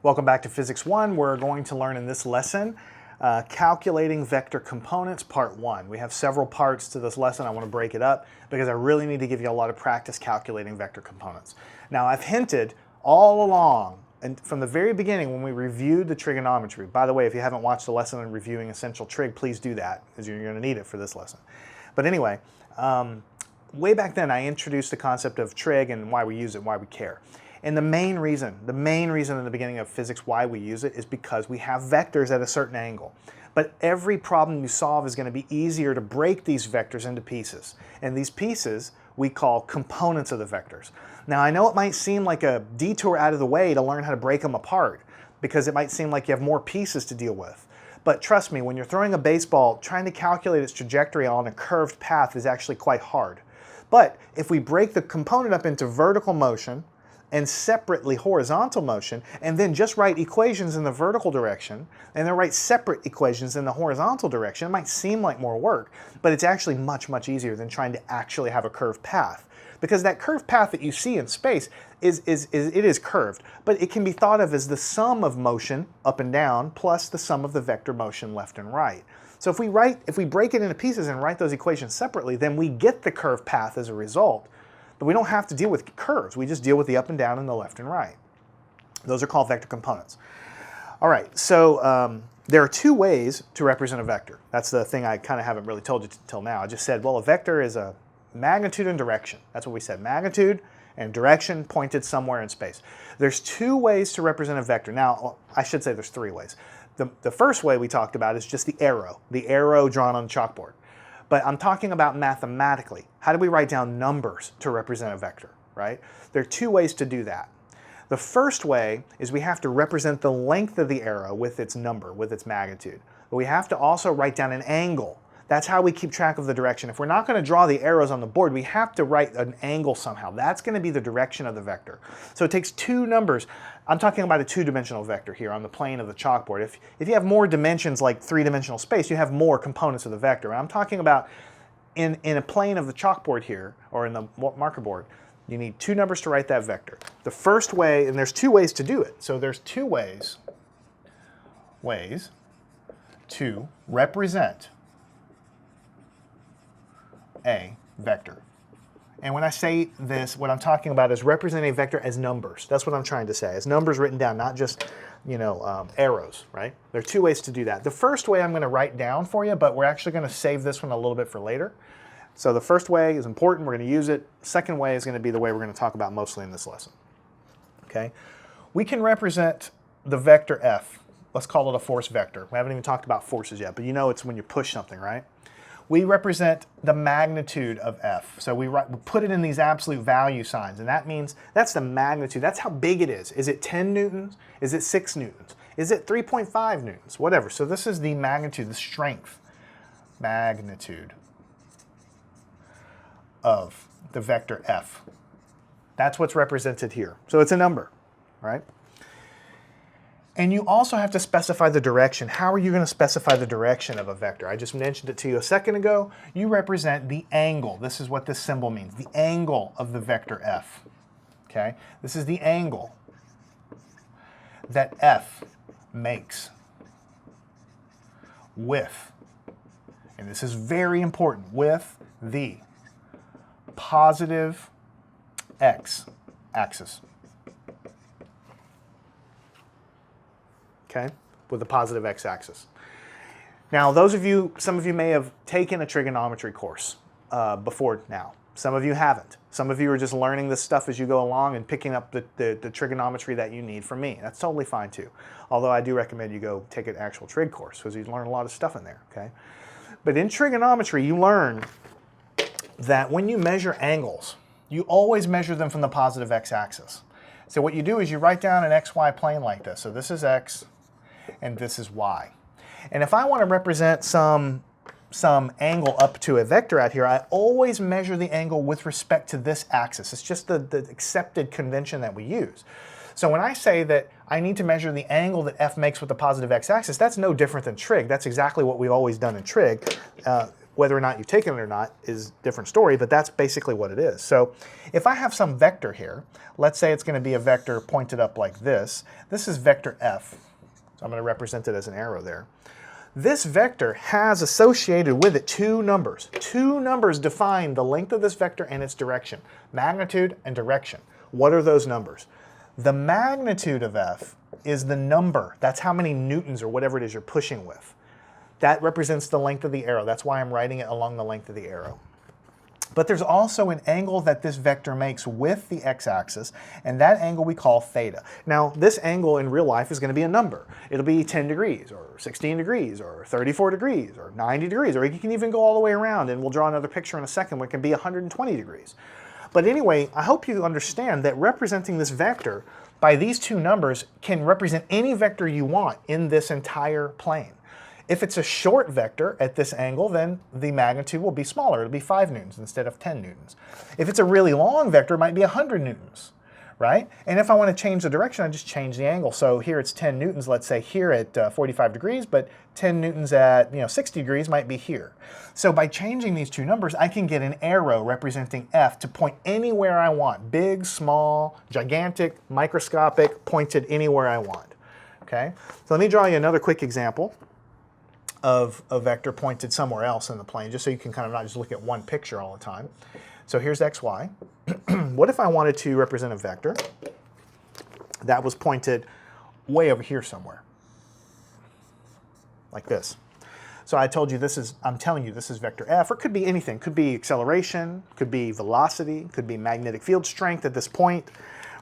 Welcome back to Physics 1. We're going to learn in this lesson calculating vector components, part 1. We have several parts to this lesson. I want to break it up because I really need to give you a lot of practice calculating vector components. Now, I've hinted all along, and from the very beginning when we reviewed the trigonometry. By the way, if you haven't watched the lesson on reviewing essential trig, please do that because you're going to need it for this lesson. But anyway, way back then I introduced the concept of trig and why we use it, why we care. And the main reason in the beginning of physics why we use it is because we have vectors at a certain angle. But every problem you solve is going to be easier to break these vectors into pieces. And these pieces we call components of the vectors. Now I know it might seem like a detour out of the way to learn how to break them apart because it might seem like you have more pieces to deal with. But trust me, when you're throwing a baseball, trying to calculate its trajectory on a curved path is actually quite hard. But if we break the component up into vertical motion, and separately horizontal motion, and then just write equations in the vertical direction, and then write separate equations in the horizontal direction, it might seem like more work, but it's actually much, much easier than trying to actually have a curved path. Because that curved path that you see in space is curved, but it can be thought of as the sum of motion up and down plus the sum of the vector motion left and right. So if we break it into pieces and write those equations separately, then we get the curved path as a result. But we don't have to deal with curves. We just deal with the up and down and the left and right. Those are called vector components. All right, so there are two ways to represent a vector. That's the thing I kind of haven't really told you until now. I just said, well, a vector is a magnitude and direction. That's what we said, magnitude and direction pointed somewhere in space. There's two ways to represent a vector. Now, I should say there's three ways. The first way we talked about is just the arrow drawn on the chalkboard. But I'm talking about mathematically. How do we write down numbers to represent a vector, right? There are two ways to do that. The first way is we have to represent the length of the arrow with its number, with its magnitude. But we have to also write down an angle. That's how we keep track of the direction. If we're not going to draw the arrows on the board, we have to write an angle somehow. That's going to be the direction of the vector. So it takes two numbers. I'm talking about a two-dimensional vector here on the plane of the chalkboard. If you have more dimensions like three-dimensional space, you have more components of the vector. And I'm talking about in a plane of the chalkboard here, or in the marker board, you need two numbers to write that vector. The first way, and there's two ways to do it. So there's two ways to represent a vector. And when I say this, what I'm talking about is representing a vector as numbers. That's what I'm trying to say, as numbers written down, not just, arrows, right? There are two ways to do that. The first way I'm going to write down for you, but we're actually going to save this one a little bit for later. So the first way is important, we're going to use it. Second way is going to be the way we're going to talk about mostly in this lesson. Okay? We can represent the vector F. Let's call it a force vector. We haven't even talked about forces yet, but you know it's when you push something, right? We represent the magnitude of F. So we put it in these absolute value signs, and that means that's the magnitude. That's how big it is. Is it 10 newtons? Is it 6 newtons? Is it 3.5 newtons? Whatever. So this is the magnitude, the strength, magnitude of the vector F. That's what's represented here. So it's a number, right? And you also have to specify the direction. How are you going to specify the direction of a vector? I just mentioned it to you a second ago. You represent the angle. This is what this symbol means, the angle of the vector F. Okay? This is the angle that F makes with, and this is very important, with the positive x-axis. Okay, with the positive x-axis. Now, some of you may have taken a trigonometry course before now. Some of you haven't. Some of you are just learning this stuff as you go along and picking up the trigonometry that you need from me. That's totally fine too. Although I do recommend you go take an actual trig course because you learn a lot of stuff in there, okay? But in trigonometry, you learn that when you measure angles, you always measure them from the positive x-axis. So what you do is you write down an xy plane like this. So this is x, and this is y. And if I want to represent some angle up to a vector out here, I always measure the angle with respect to this axis. It's just the accepted convention that we use. So when I say that I need to measure the angle that F makes with the positive x-axis, that's no different than trig. That's exactly what we've always done in trig. Whether or not you've taken it or not is a different story, but that's basically what it is. So if I have some vector here, let's say it's going to be a vector pointed up like this. This is vector f. So I'm going to represent it as an arrow there. This vector has associated with it two numbers. Two numbers define the length of this vector and its direction, magnitude and direction. What are those numbers? The magnitude of f is the number. That's how many newtons or whatever it is you're pushing with. That represents the length of the arrow. That's why I'm writing it along the length of the arrow. But there's also an angle that this vector makes with the x-axis, and that angle we call theta. Now, this angle in real life is going to be a number. It'll be 10 degrees, or 16 degrees, or 34 degrees, or 90 degrees, or you can even go all the way around, and we'll draw another picture in a second where it can be 120 degrees. But anyway, I hope you understand that representing this vector by these two numbers can represent any vector you want in this entire plane. If it's a short vector at this angle, then the magnitude will be smaller. It'll be 5 newtons instead of 10 newtons. If it's a really long vector, it might be 100 newtons, right? And if I want to change the direction, I just change the angle. So here it's 10 newtons, let's say here at 45 degrees, but 10 newtons at 60 degrees might be here. So by changing these two numbers, I can get an arrow representing f to point anywhere I want. Big, small, gigantic, microscopic, pointed anywhere I want. Okay? So let me draw you another quick example of a vector pointed somewhere else in the plane, just so you can kind of not just look at one picture all the time. So here's xy. What if I wanted to represent a vector that was pointed way over here somewhere, like this? So I told you this is, I'm telling you this is vector f, or it could be anything. Could be acceleration, could be velocity, could be magnetic field strength at this point,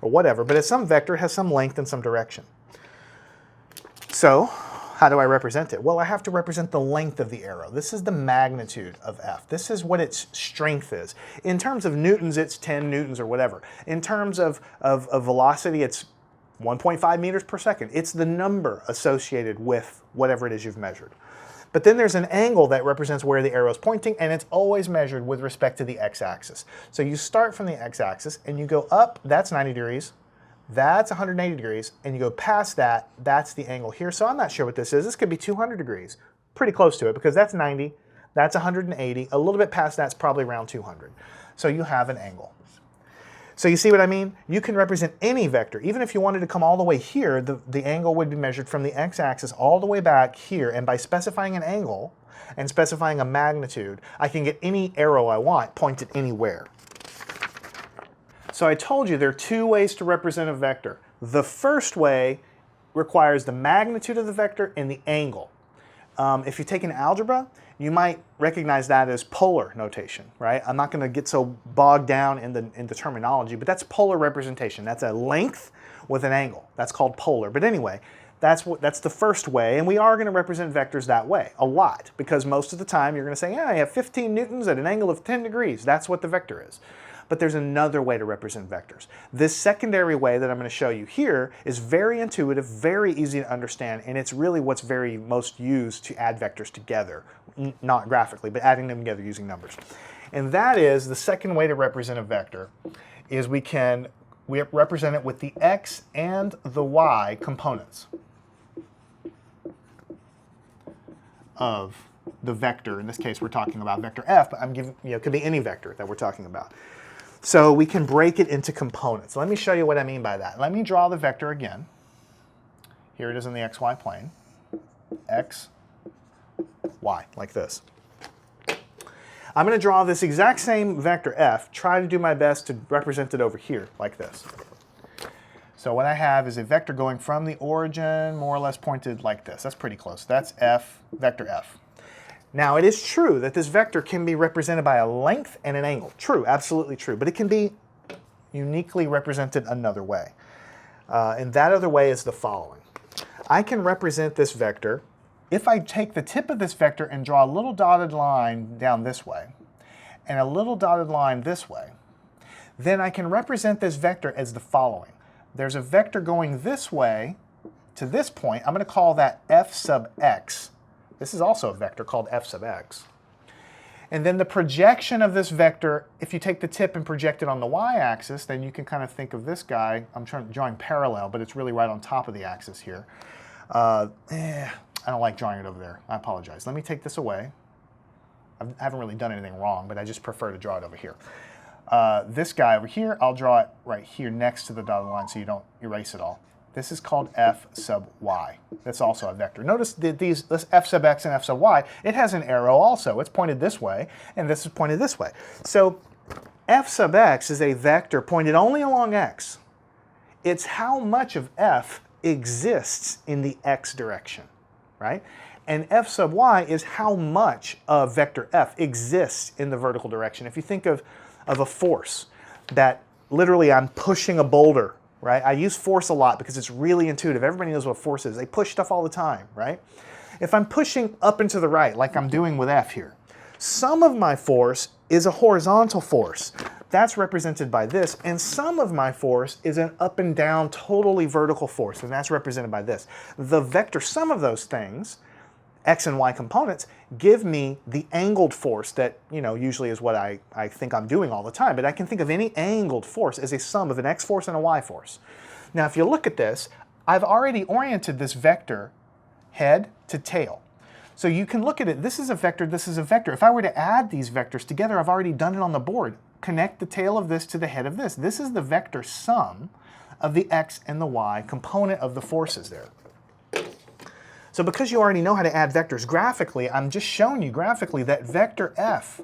or whatever. But it's some vector, has some length and some direction. So how do I represent it? Well, I have to represent the length of the arrow. This is the magnitude of f. This is what its strength is. In terms of newtons, it's 10 newtons or whatever. In terms of velocity, it's 1.5 meters per second. It's the number associated with whatever it is you've measured. But then there's an angle that represents where the arrow is pointing, and it's always measured with respect to the x-axis. So you start from the x-axis, and you go up, that's 90 degrees. That's 180 degrees, and you go past that, that's the angle here. So I'm not sure what this is. This could be 200 degrees. Pretty close to it, because that's 90, that's 180. A little bit past that's probably around 200. So you have an angle. So you see what I mean? You can represent any vector. Even if you wanted to come all the way here, the angle would be measured from the x-axis all the way back here, and by specifying an angle and specifying a magnitude, I can get any arrow I want pointed anywhere. So I told you there are two ways to represent a vector. The first way requires the magnitude of the vector and the angle. If you take an algebra, you might recognize that as polar notation, right? I'm not going to get so bogged down in the terminology, but that's polar representation. That's a length with an angle. That's called polar. But anyway, that's the first way, and we are going to represent vectors that way a lot, because most of the time you're going to say, yeah, I have 15 newtons at an angle of 10 degrees. That's what the vector is. But there's another way to represent vectors. This secondary way that I'm going to show you here is very intuitive, very easy to understand, and it's really what's most used to add vectors together, not graphically, but adding them together using numbers. And that is the second way to represent a vector, is we represent it with the x and the y components of the vector. In this case, we're talking about vector f, but I'm giving, it could be any vector that we're talking about. So we can break it into components. Let me show you what I mean by that. Let me draw the vector again. Here it is in the xy plane. X, y, like this. I'm going to draw this exact same vector f, try to do my best to represent it over here, like this. So what I have is a vector going from the origin, more or less pointed like this. That's pretty close. That's f, vector f. Now, it is true that this vector can be represented by a length and an angle. True, absolutely true. But it can be uniquely represented another way. And that other way is the following. I can represent this vector if I take the tip of this vector and draw a little dotted line down this way and a little dotted line this way. Then I can represent this vector as the following. There's a vector going this way to this point. I'm going to call that f sub x. This is also a vector called f sub x. And then the projection of this vector, if you take the tip and project it on the y-axis, then you can kind of think of this guy. I'm drawing parallel, but it's really right on top of the axis here. I don't like drawing it over there. I apologize. Let me take this away. I haven't really done anything wrong, but I just prefer to draw it over here. This guy over here, I'll draw it right here next to the dotted line so you don't erase it all. This is called f sub y. That's also a vector. Notice that this f sub x and f sub y, it has an arrow also. It's pointed this way, and this is pointed this way. So f sub x is a vector pointed only along x. It's how much of f exists in the x direction, right? And f sub y is how much of vector f exists in the vertical direction. If you think of a force that literally I'm pushing a boulder, right? I use force a lot because it's really intuitive. Everybody knows what force is. They push stuff all the time, right? If I'm pushing up and to the right, like I'm doing with F here, some of my force is a horizontal force. That's represented by this, and some of my force is an up and down, totally vertical force, and that's represented by this. The vector sum of those things, x and y components, give me the angled force that, usually is what I think I'm doing all the time, but I can think of any angled force as a sum of an x force and a y force. Now, if you look at this, I've already oriented this vector head to tail. So you can look at it, this is a vector, this is a vector. If I were to add these vectors together, I've already done it on the board. Connect the tail of this to the head of this. This is the vector sum of the x and the y component of the forces there. So because you already know how to add vectors graphically, I'm just showing you graphically that vector f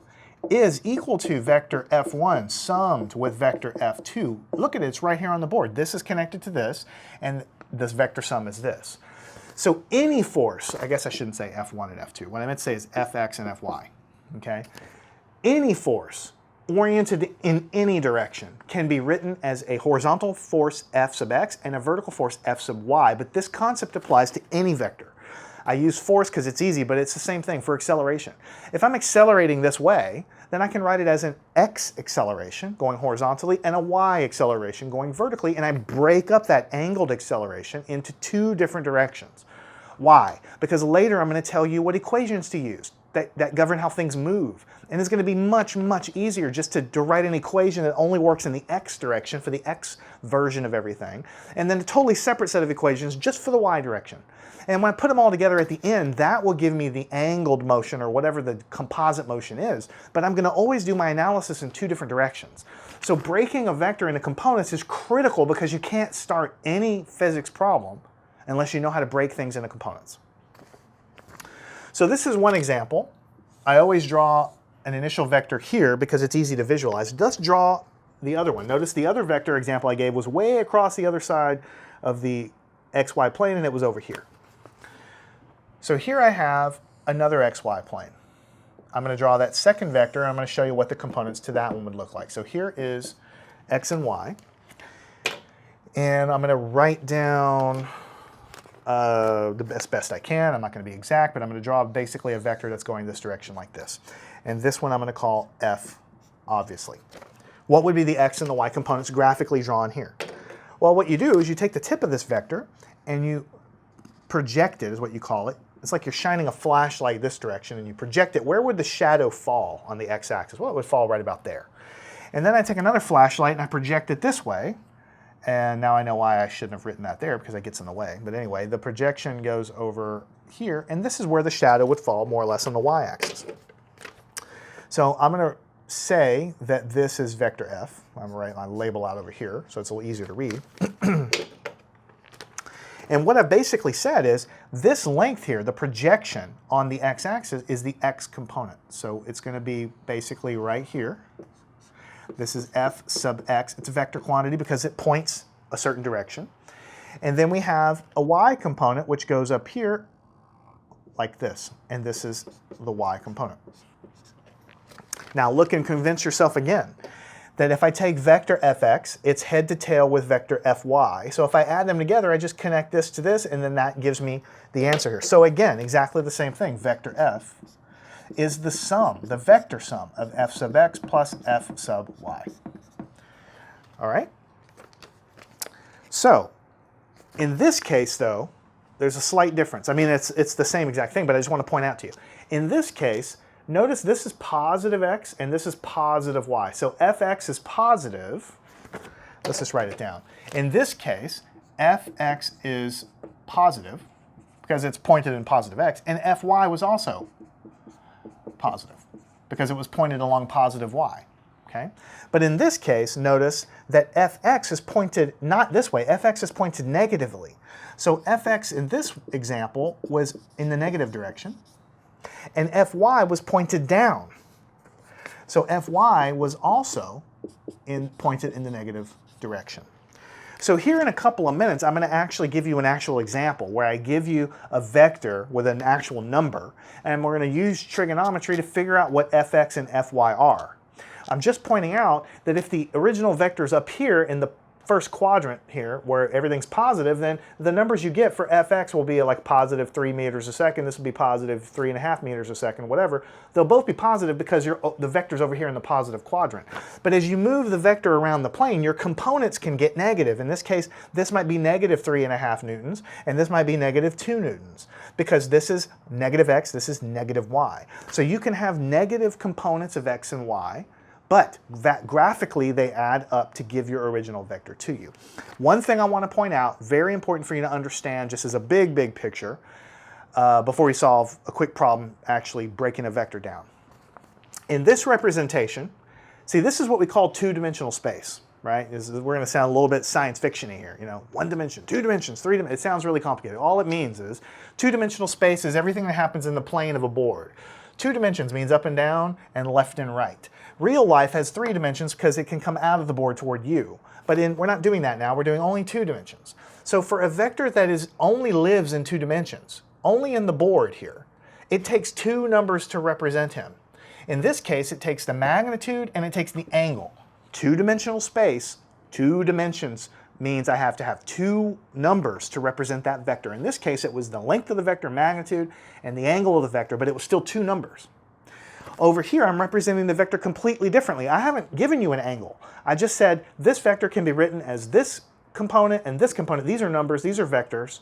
is equal to vector f1 summed with vector f2. Look at it, it's right here on the board. This is connected to this, and this vector sum is this. So any force, I guess I shouldn't say f1 and f2. What I meant to say is fx and fy, okay? Any force oriented in any direction can be written as a horizontal force f sub x and a vertical force f sub y, but this concept applies to any vector. I use force because it's easy, but it's the same thing for acceleration. If I'm accelerating this way, then I can write it as an x acceleration going horizontally and a y acceleration going vertically, and I break up that angled acceleration into two different directions. Why? Because later I'm going to tell you what equations to use that govern how things move. And it's going to be much, much easier just to write an equation that only works in the x direction for the x version of everything, and then a totally separate set of equations just for the y direction. And when I put them all together at the end, that will give me the angled motion or whatever the composite motion is. But I'm going to always do my analysis in two different directions. So breaking a vector into components is critical because you can't start any physics problem unless you know how to break things into components. So this is one example. I always draw an initial vector here because it's easy to visualize. Let's draw the other one. Notice the other vector example I gave was way across the other side of the xy plane, and it was over here. So here I have another xy plane. I'm going to draw that second vector, and I'm going to show you what the components to that one would look like. So here is x and y, and I'm going to write down the best I can. I'm not going to be exact, but I'm going to draw basically a vector that's going this direction like this. And this one I'm going to call f, obviously. What would be the x and the y components graphically drawn here? Well, what you do is you take the tip of this vector and you project it, is what you call it. It's like you're shining a flashlight this direction and you project it. Where would the shadow fall on the x-axis? Well, it would fall right about there. And then I take another flashlight and I project it this way. And now I know why I shouldn't have written that there because it gets in the way. But anyway, the projection goes over here, and this is where the shadow would fall more or less on the y-axis. So I'm going to say that this is vector f. I'm going to write my label out over here so it's a little easier to read. And what I've basically said is this length here, the projection on the x-axis, is the x component. So it's going to be basically right here. This is f sub x. It's a vector quantity because it points a certain direction. And then we have a y component, which goes up here like this. And this is the y component. Now look and convince yourself again that if I take vector fx, it's head to tail with vector fy. So if I add them together, I just connect this to this, and then that gives me the answer here. So again, exactly the same thing. Vector f is the sum, the vector sum of f sub x plus f sub y. All right? So in this case, though, there's a slight difference. I mean, it's the same exact thing, but I just want to point out to you. In this case, notice this is positive x and this is positive y. So fx is positive. Let's just write it down. In this case, fx is positive because it's pointed in positive x, and fy was also positive. because it was pointed along positive y. Okay? But in this case, notice that fx is pointed not this way. Fx is pointed negatively. So fx in this example was in the negative direction, and fy was pointed down. So fy was also pointed in the negative direction. So here in a couple of minutes, I'm going to actually give you an actual example where I give you a vector with an actual number, and we're going to use trigonometry to figure out what fx and fy are. I'm just pointing out that if the original vector is up here in the first quadrant here, where everything's positive, then the numbers you get for fx will be like positive 3 meters a second. This will be positive 3.5 meters a second, whatever. They'll both be positive because the vector's over here in the positive quadrant. But as you move the vector around the plane, your components can get negative. In this case, this might be negative 3.5 newtons, and this might be negative 2 newtons, because this is negative x, this is negative y. So you can have negative components of x and y, but that graphically they add up to give your original vector to you. One thing I want to point out, very important for you to understand just as a big, big picture, before we solve a quick problem actually breaking a vector down. In this representation, see, this is what we call two-dimensional space, right? We're going to sound a little bit science fiction-y here, you know, 1 dimension, 2 dimensions, 3 dimensions. It sounds really complicated. All it means is two-dimensional space is everything that happens in the plane of a board. 2 dimensions means up and down and left and right. Real life has 3 dimensions because it can come out of the board toward you. But we're not doing that now, we're doing only 2 dimensions. So for a vector that only lives in 2 dimensions, only in the board here, it takes 2 numbers to represent him. In this case, it takes the magnitude and it takes the angle. Two-dimensional space, 2 dimensions, means I have to have 2 numbers to represent that vector. In this case, it was the length of the vector, magnitude, and the angle of the vector, but it was still 2 numbers. Over here, I'm representing the vector completely differently. I haven't given you an angle. I just said this vector can be written as this component and this component. These are numbers, these are vectors,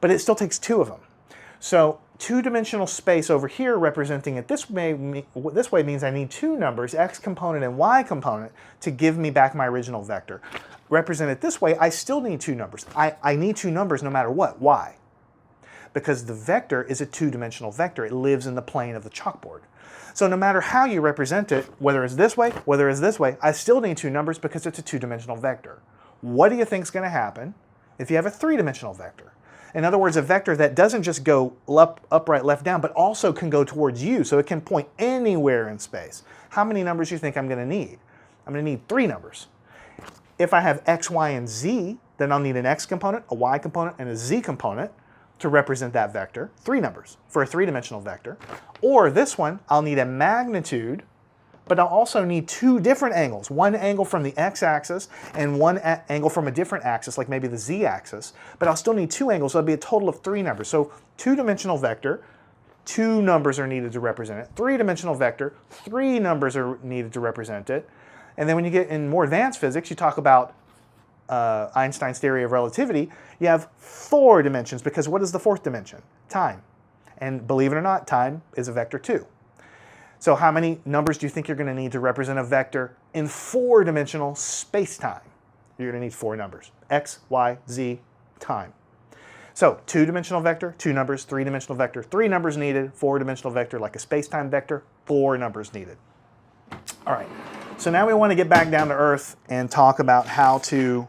but it still takes 2 of them. So two-dimensional space over here representing it this way means I need 2 numbers, x component and y component, to give me back my original vector. Represented this way, I still need 2 numbers. I need 2 numbers no matter what. Why? Because the vector is a 2-dimensional vector. It lives in the plane of the chalkboard. So no matter how you represent it, whether it's this way, whether it's this way, I still need 2 numbers because it's a 2-dimensional vector. What do you think is going to happen if you have a 3-dimensional vector? In other words, a vector that doesn't just go up, right, left, down, but also can go towards you, so it can point anywhere in space. How many numbers do you think I'm going to need? I'm going to need 3 numbers. If I have x, y, and z, then I'll need an x component, a y component, and a z component to represent that vector. 3 numbers for a 3-dimensional vector. Or this one, I'll need a magnitude, but I'll also need 2 different angles. One angle from the x-axis and one angle from a different axis, like maybe the z-axis. But I'll still need 2 angles, so it'll be a total of 3 numbers. So 2-dimensional vector, 2 numbers are needed to represent it. 3-dimensional vector, 3 numbers are needed to represent it. And then when you get in more advanced physics, you talk about Einstein's theory of relativity, you have 4 dimensions, because what is the 4th dimension? Time. And believe it or not, time is a vector too. So how many numbers do you think you're going to need to represent a vector in 4-dimensional space-time? You're going to need 4 numbers. X, Y, Z, time. So 2-dimensional vector, 2 numbers, 3-dimensional vector, 3 numbers needed, 4-dimensional vector like a space-time vector, 4 numbers needed. All right, so now we want to get back down to earth and talk about how to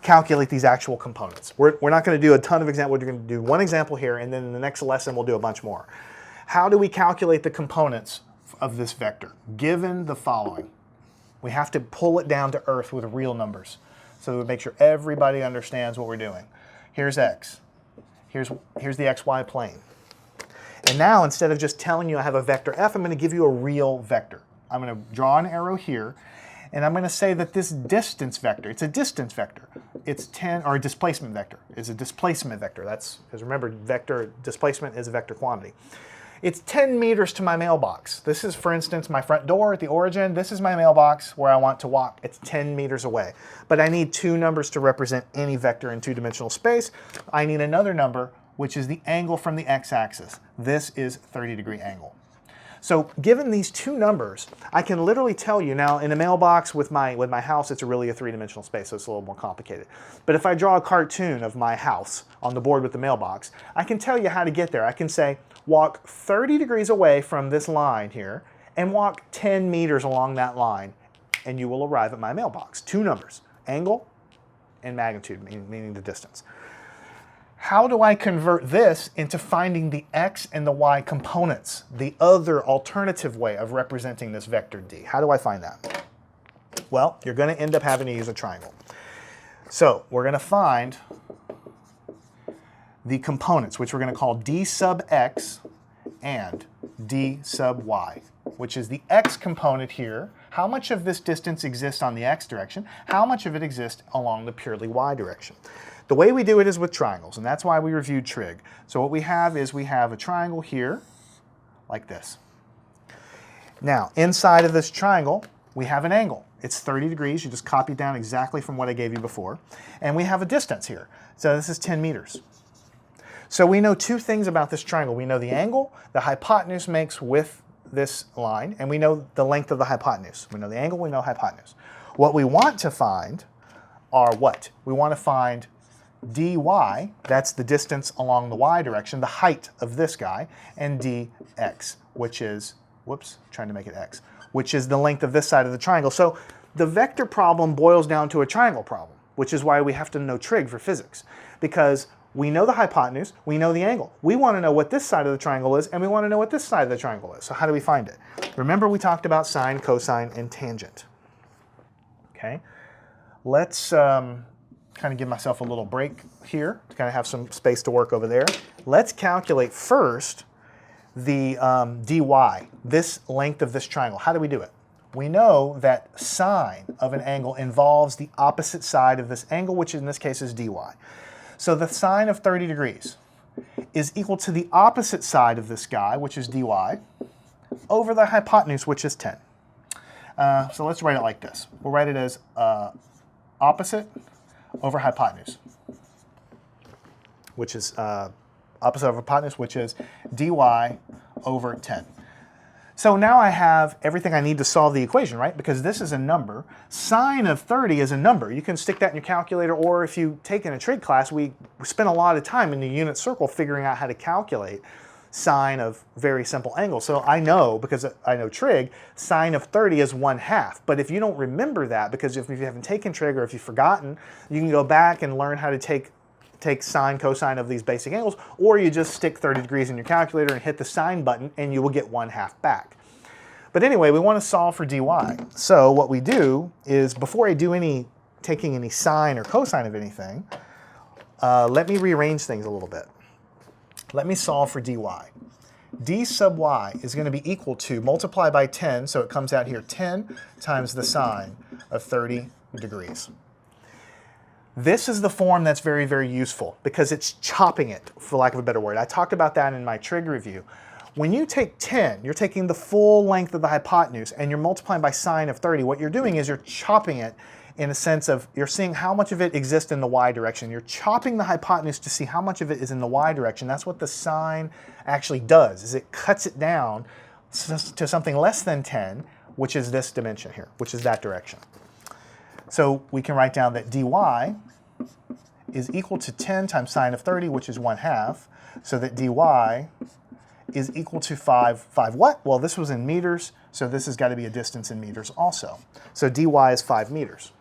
calculate these actual components. We're not going to do a ton of examples. We're going to do one example here, and then in the next lesson we'll do a bunch more. How do we calculate the components of this vector? Given the following, we have to pull it down to earth with real numbers so that we make sure everybody understands what we're doing. Here's x. Here's the xy plane. And now, instead of just telling you I have a vector f, I'm going to give you a real vector. I'm going to draw an arrow here, and I'm going to say that this distance vector, it's a distance vector. It's 10, or a displacement vector. It's a displacement vector. That's, because remember, vector displacement is a vector quantity. It's 10 meters to my mailbox. This is, for instance, my front door at the origin. This is my mailbox where I want to walk. It's 10 meters away. But I need 2 numbers to represent any vector in 2-dimensional space. I need another number, which is the angle from the x-axis. This is 30-degree angle. So given these 2 numbers, I can literally tell you now, in a mailbox with my house, it's really a 3-dimensional space, so it's a little more complicated. But if I draw a cartoon of my house on the board with the mailbox, I can tell you how to get there. I can say walk 30 degrees away from this line here and walk 10 meters along that line, and you will arrive at my mailbox. Two numbers, angle and magnitude, meaning the distance. How do I convert this into finding the x and the y components, the other alternative way of representing this vector d? How do I find that? Well, you're going to end up having to use a triangle. So we're going to find the components, which we're going to call d sub x and d sub y, which is the x component here. How much of this distance exists on the x direction? How much of it exists along the purely y direction? The way we do it is with triangles, and that's why we reviewed trig. So what we have is we have a triangle here, like this. Now, inside of this triangle, we have an angle. It's 30 degrees. You just copy down exactly from what I gave you before. And we have a distance here. So this is 10 meters. So we know two things about this triangle. We know the angle the hypotenuse makes with this line, and we know the length of the hypotenuse. We know the angle, we know hypotenuse. What we want to find are what? We want to find dy, that's the distance along the y direction, the height of this guy, and dx, which is, whoops, trying to make it x, which is the length of this side of the triangle. So the vector problem boils down to a triangle problem, which is why we have to know trig for physics, because we know the hypotenuse, we know the angle. We want to know what this side of the triangle is, and we want to know what this side of the triangle is. So how do we find it? Remember we talked about sine, cosine, and tangent. Okay, let's kind of give myself a little break here to kind of have some space to work over there. Let's calculate first the dy, this length of this triangle. How do we do it? We know that sine of an angle involves the opposite side of this angle, which in this case is dy. So the sine of 30 degrees is equal to the opposite side of this guy, which is dy, over the hypotenuse, which is 10. So let's write it like this. We'll write it as opposite over hypotenuse, which is opposite over hypotenuse, which is dy over 10. So now I have everything I need to solve the equation, right? Because this is a number. Sine of 30 is a number. You can stick that in your calculator, or if you take in a trig class, we spend a lot of time in the unit circle figuring out how to calculate sine of very simple angles. So I know, because I know trig, sine of 30 is 1/2. But if you don't remember that, because if you haven't taken trig or if you've forgotten, you can go back and learn how to take sine, cosine of these basic angles, or you just stick 30 degrees in your calculator and hit the sine button and you will get 1/2 back. But anyway, we want to solve for dy. So what we do is, before I do taking any sine or cosine of anything, let me rearrange things a little bit. Let me solve for dy. D sub y is going to be equal to, multiply by 10, so it comes out here, 10 times the sine of 30 degrees. This is the form that's very, very useful because it's chopping it, for lack of a better word. I talked about that in my trig review. When you take 10, you're taking the full length of the hypotenuse and you're multiplying by sine of 30. What you're doing is you're chopping it in a sense of, you're seeing how much of it exists in the y direction. You're chopping the hypotenuse to see how much of it is in the y direction. That's what the sine actually does, is it cuts it down to something less than 10, which is this dimension here, which is that direction. So we can write down that dy is equal to 10 times sine of 30, which is 1/2, so that dy is equal to 5 what? Well, this was in meters, so this has got to be a distance in meters also. So dy is 5 meters.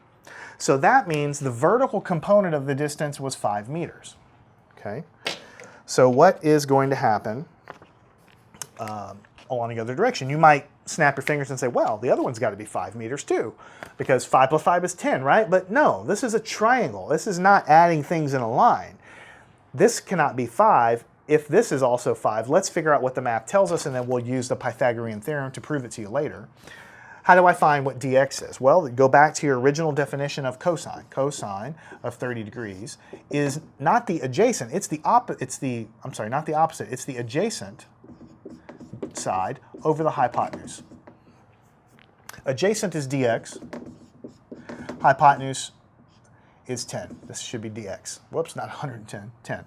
So that means the vertical component of the distance was 5 meters. Okay. So what is going to happen along the other direction? You might snap your fingers and say, well, the other one's got to be 5 meters too, because 5 plus 5 is 10, right? But no, this is a triangle. This is not adding things in a line. This cannot be 5 if this is also 5. Let's figure out what the math tells us, and then we'll use the Pythagorean theorem to prove it to you later. How do I find what dx is? Well, go back to your original definition of cosine. Cosine of 30 degrees is not the adjacent, it's the adjacent side over the hypotenuse. Adjacent is dx, hypotenuse is 10. This should be dx. Whoops, not 110, 10.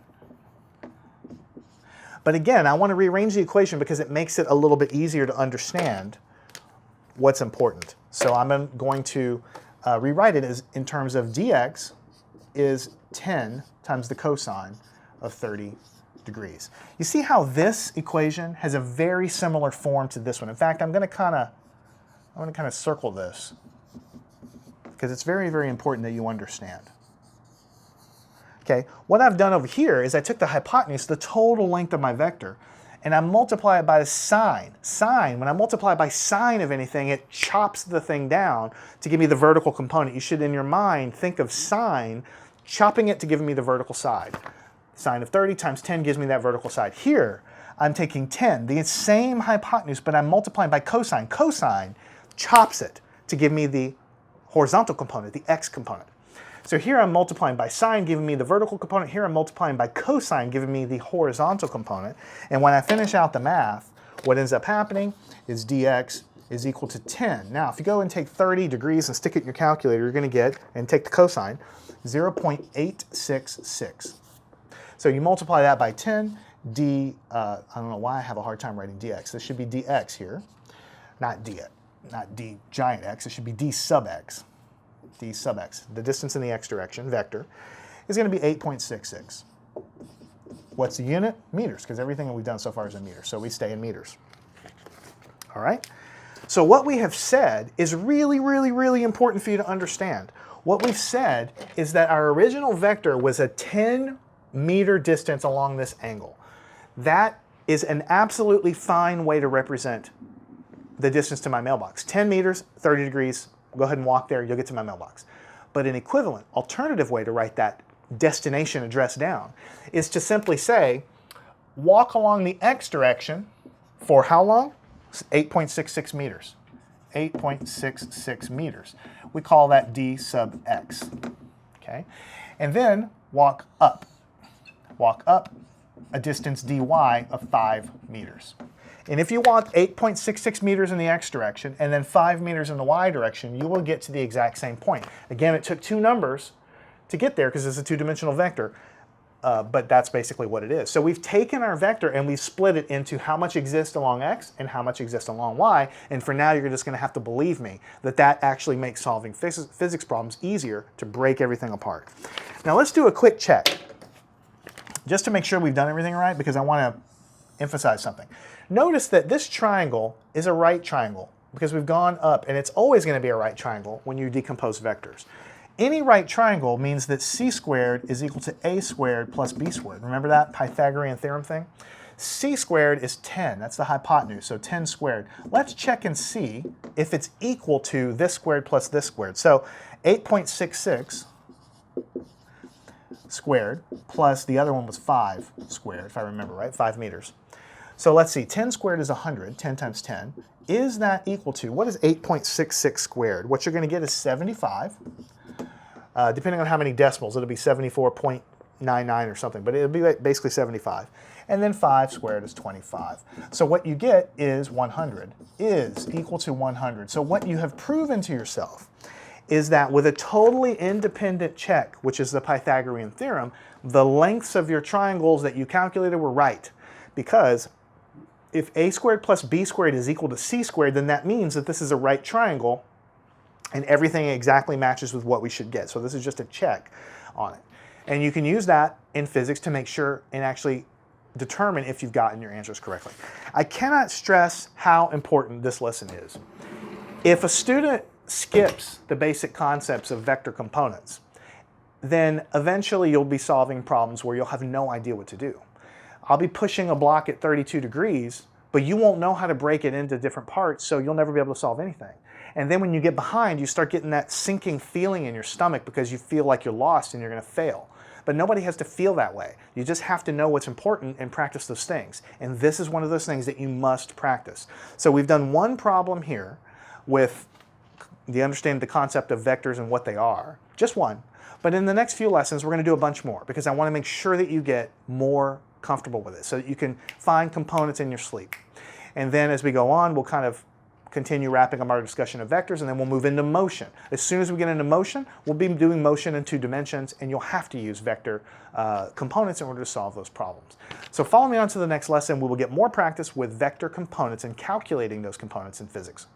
But again, I want to rearrange the equation because it makes it a little bit easier to understand what's important. So I'm going to rewrite it as, in terms of dx is 10 times the cosine of 30 degrees. You see how this equation has a very similar form to this one. In fact, I'm going to kind of circle this because it's very, very important that you understand. Okay, what I've done over here is I took the hypotenuse, the total length of my vector, and I multiply it by the sine. Sine, when I multiply by sine of anything, it chops the thing down to give me the vertical component. You should, in your mind, think of sine, chopping it to give me the vertical side. Sine of 30 times 10 gives me that vertical side. Here, I'm taking 10, the same hypotenuse, but I'm multiplying by cosine. Cosine chops it to give me the horizontal component, the x component. So here I'm multiplying by sine, giving me the vertical component. Here I'm multiplying by cosine, giving me the horizontal component. And when I finish out the math, what ends up happening is dx is equal to 10. Now, if you go and take 30 degrees and stick it in your calculator, you're going to get, and take the cosine, 0.866. So you multiply that by 10, I don't know why I have a hard time writing dx. This should be dx here, not d giant x. It should be d sub x. D sub x, the distance in the x direction, vector, is going to be 8.66. What's the unit? Meters, because everything that we've done so far is in meters, so we stay in meters. All right? So what we have said is really, really, really important for you to understand. What we've said is that our original vector was a 10-meter distance along this angle. That is an absolutely fine way to represent the distance to my mailbox. 10 meters, 30 degrees, go ahead and walk there, you'll get to my mailbox. But an equivalent, alternative way to write that destination address down is to simply say, walk along the x direction for how long? 8.66 meters. 8.66 meters. We call that d sub x. Okay? And then walk up. Walk up a distance dy of 5 meters. And if you want 8.66 meters in the x direction and then 5 meters in the y direction, you will get to the exact same point. Again, it took two numbers to get there because it's a two-dimensional vector, but that's basically what it is. So we've taken our vector and we've split it into how much exists along x and how much exists along y, and for now you're just going to have to believe me that that actually makes solving physics problems easier to break everything apart. Now let's do a quick check, just to make sure we've done everything right, because I want to emphasize something. Notice that this triangle is a right triangle because we've gone up, and it's always going to be a right triangle when you decompose vectors. Any right triangle means that c squared is equal to a squared plus b squared. Remember that Pythagorean theorem thing? C squared is 10. That's the hypotenuse, so 10 squared. Let's check and see if it's equal to this squared plus this squared. So 8.66 squared plus the other one was 5 squared, if I remember right, 5 meters. So let's see, 10 squared is 100, 10 times 10. Is that equal to, what is 8.66 squared? What you're going to get is 75. Depending on how many decimals, it'll be 74.99 or something, but it'll be basically 75. And then 5 squared is 25. So what you get is 100, is equal to 100. So what you have proven to yourself is that with a totally independent check, which is the Pythagorean theorem, the lengths of your triangles that you calculated were right. Because if a squared plus b squared is equal to c squared, then that means that this is a right triangle and everything exactly matches with what we should get. So this is just a check on it. And you can use that in physics to make sure and actually determine if you've gotten your answers correctly. I cannot stress how important this lesson is. If a student skips the basic concepts of vector components, then eventually you'll be solving problems where you'll have no idea what to do. I'll be pushing a block at 32 degrees, but you won't know how to break it into different parts, so you'll never be able to solve anything. And then when you get behind, you start getting that sinking feeling in your stomach because you feel like you're lost and you're going to fail. But nobody has to feel that way. You just have to know what's important and practice those things. And this is one of those things that you must practice. So we've done one problem here with the understanding the concept of vectors and what they are. Just one. But in the next few lessons, we're going to do a bunch more because I want to make sure that you get more comfortable with it so that you can find components in your sleep. And then as we go on, we'll kind of continue wrapping up our discussion of vectors, and then we'll move into motion. As soon as we get into motion, we'll be doing motion in 2 dimensions, and you'll have to use vector components in order to solve those problems. So follow me on to the next lesson. We will get more practice with vector components and calculating those components in physics.